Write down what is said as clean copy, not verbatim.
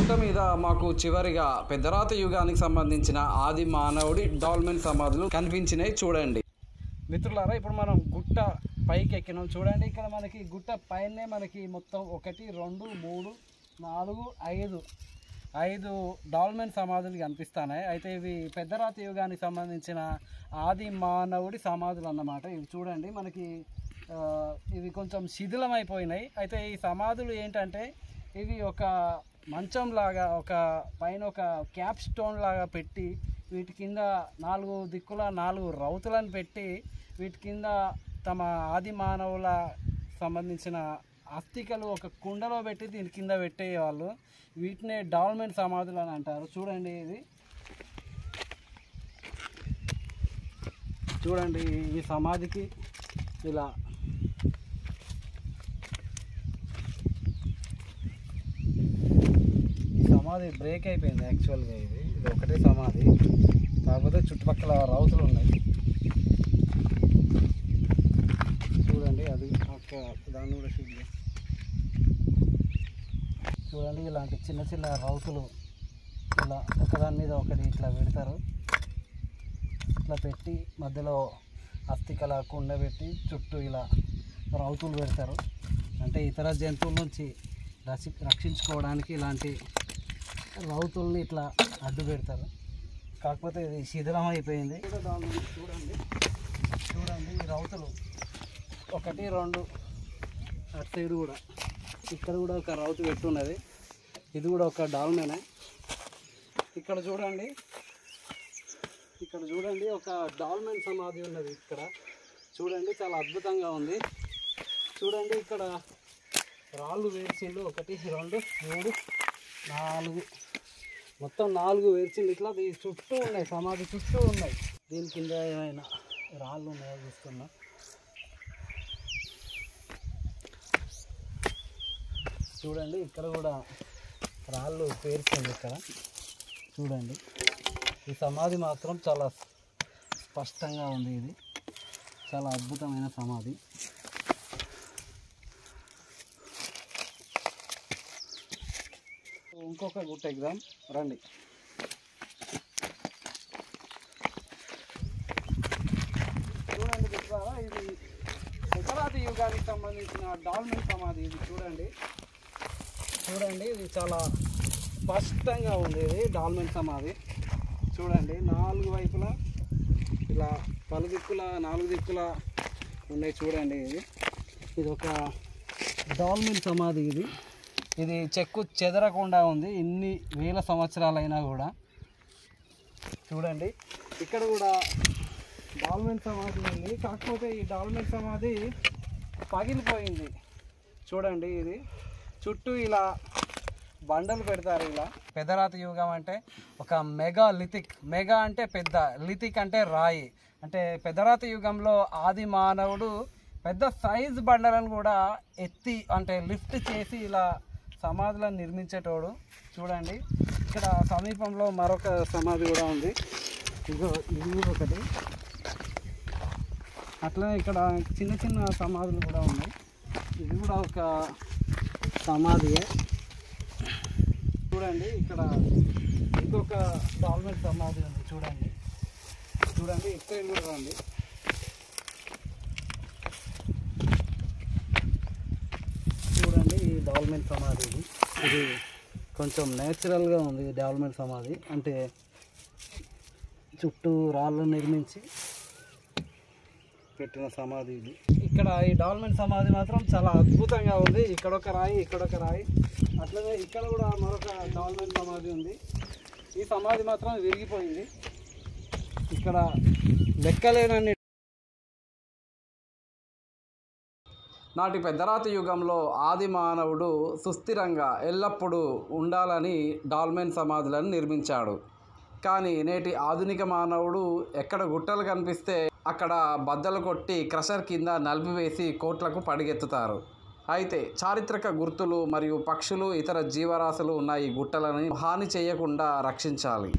గుట్ట మీద మాకు చివరిగా పెద్దరాతి యుగానికి సంబంధించిన ఆది మానవుడి డాల్మెన్ సమాధులు కనిపించినాయి. చూడండి మిత్రులారా, ఇప్పుడు మనం గుట్ట పైకి ఎక్కినాం. చూడండి, ఇక్కడ మనకి గుట్ట పైనే మనకి మొత్తం 1 2 3 4 5 డాల్మెన్ సమాధులు కనిపిస్తున్నాయి. అయితే ఇవి పెద్దరాతి యుగానికి సంబంధించిన ఆది మానవుడి సమాధులు అన్నమాట. ఇవి చూడండి, మనకి ఇవి కొంచెం శిథిలమైపోయినాయి. అయితే ఈ సమాధులు ఏంటంటే ఇవి ఒక మంచం లాగా ఒక పైన ఒక క్యాప్ స్టోన్ లాగా పెట్టి వీటి కింద 4 దిక్కుల 4 రౌతులను పెట్టి వీటి కింద తమ ఆది మానవుల సంబంధించిన అస్థికలు ఒక కుండలో పెట్టి దీని కింద పెట్టేవాళ్ళు. వీటినే డాల్మెన్ సమాధులు అని అంటారు. చూడండి, ఇది చూడండి, ఈ సమాధికి ఇలా సమాధి బ్రేక్ అయిపోయింది. యాక్చువల్గా ఇది ఒకటే సమాధి, కాకపోతే చుట్టుపక్కల రౌతులు ఉన్నాయి. చూడండి, అది దాన్ని కూడా షూట్ చేసి చూడండి. ఇలాంటి చిన్న చిన్న రౌతులు ఇలా ఒకదాని మీద ఒకటి ఇట్లా పెడతారు. ఇట్లా పెట్టి మధ్యలో అస్థికల కుండ పెట్టి చుట్టూ ఇలా రౌతులు పెడతారు. అంటే ఇతర జంతువుల నుంచి రక్షించుకోవడానికి ఇలాంటి రౌతుల్ని ఇట్లా అడ్డు పెడతారు. కాకపోతే ఇది శిథిలం అయిపోయింది. చూడండి చూడండి, ఈ రౌతులు 1 2 అటు సైడ్ కూడా ఇక్కడ కూడా ఒక రౌతు పెట్టున్నది. ఇది కూడా ఒక డాల్మెనే. ఇక్కడ చూడండి ఒక డాల్మెన్ సమాధి ఉన్నది. ఇక్కడ చూడండి, చాలా అద్భుతంగా ఉంది. చూడండి, ఇక్కడ రాళ్ళు వేర్చిండు 1 2 3 4 మొత్తం 4 వేర్చిండు. ఇట్లా ఈ చుట్టూ ఉన్నాయి, సమాధి చుట్టూ ఉన్నాయి. దీని కింద ఏమైనా రాళ్ళు ఉన్నాయో చూస్తున్నా. చూడండి, ఇక్కడ కూడా రాళ్ళు పేర్చింది. ఇక్కడ చూడండి, ఈ సమాధి మాత్రం చాలా స్పష్టంగా ఉంది. ఇది చాలా అద్భుతమైన సమాధి. ఇంకొక గుట్ట ఎగ్జామ్ రండి. చూడండి మిత్రులారా, ఇది పెద్దరాతి యుగానికి సంబంధించిన డాల్మెన్ సమాధి. ఇది చూడండి, ఇది చాలా స్పష్టంగా ఉంది. ఇది డాల్మెన్ సమాధి. చూడండి, 4 వైపులా ఇలా 4 దిక్కుల ఉన్నాయి. చూడండి, ఇది ఒక డాల్మెన్ సమాధి. ఇది చెక్కు చెదరకుండా ఉంది ఇన్ని వేల సంవత్సరాలైనా కూడా. చూడండి, ఇక్కడ కూడా డాల్మెన్ సమాధి ఉంది. కాకపోతే ఈ డాల్మెన్ సమాధి పగిలిపోయింది. చూడండి, ఇది చుట్టూ ఇలా బండలు పెడతారు. ఇలా పెద్దరాతి యుగం అంటే ఒక మెగాలిథిక్. మెగా అంటే పెద్ద, లిథిక్ అంటే రాయి. అంటే పెద్దరాతి యుగంలో ఆది మానవుడు పెద్ద సైజు బండలను కూడా ఎత్తి అంటే లిఫ్ట్ చేసి ఇలా సమాధులను నిర్మించేటోడు. చూడండి, ఇక్కడ సమీపంలో మరొక సమాధి కూడా ఉంది. ఇది కూడా ఒకటి. అట్లనే ఇక్కడ చిన్న చిన్న సమాధులు కూడా ఉన్నాయి. ఇది కూడా ఒక సమాధియే. చూడండి, ఇక్కడ ఇంకొక డాల్మెన్ సమాధి ఉంది. చూడండి, ఇక్కడ కూడా రండి. చూడండి, ఈ డాల్మెన్ సమాధి ఇది కొంచెం నేచురల్గా ఉంది. డాల్మెన్ సమాధి అంటే చుట్టూ రాళ్ళు నిర్మించి పెట్టిన సమాధి ఇది. ఇక్కడ ఈ డాల్మెన్ సమాధి మాత్రం చాలా అద్భుతంగా ఉంది. ఇక్కడొక రాయి, ఇక్కడొక రాయి, అట్లనే ఇక్కడ కూడా మరొక డాల్మెన్ సమాధి ఉంది. ఈ సమాధి మాత్రం విరిగిపోయింది. ఇక్కడ లెక్కలేనన్ని నాటి పెద్దరాతి యుగంలో ఆది మానవుడు సుస్థిరంగా ఎల్లప్పుడూ ఉండాలని డాల్మెన్ సమాధులను నిర్మించాడు. కానీ నేటి ఆధునిక మానవుడు ఎక్కడ గుట్టలు కనిపిస్తే అక్కడ బద్దలు కొట్టి క్రషర్ కింద నలిపివేసి కోట్లకు పడిగెత్తుతారు. అయితే చారిత్రక గుర్తులు మరియు పక్షులు ఇతర జీవరాశులు ఉన్న ఈ గుట్టలని హాని చేయకుండా రక్షించాలి.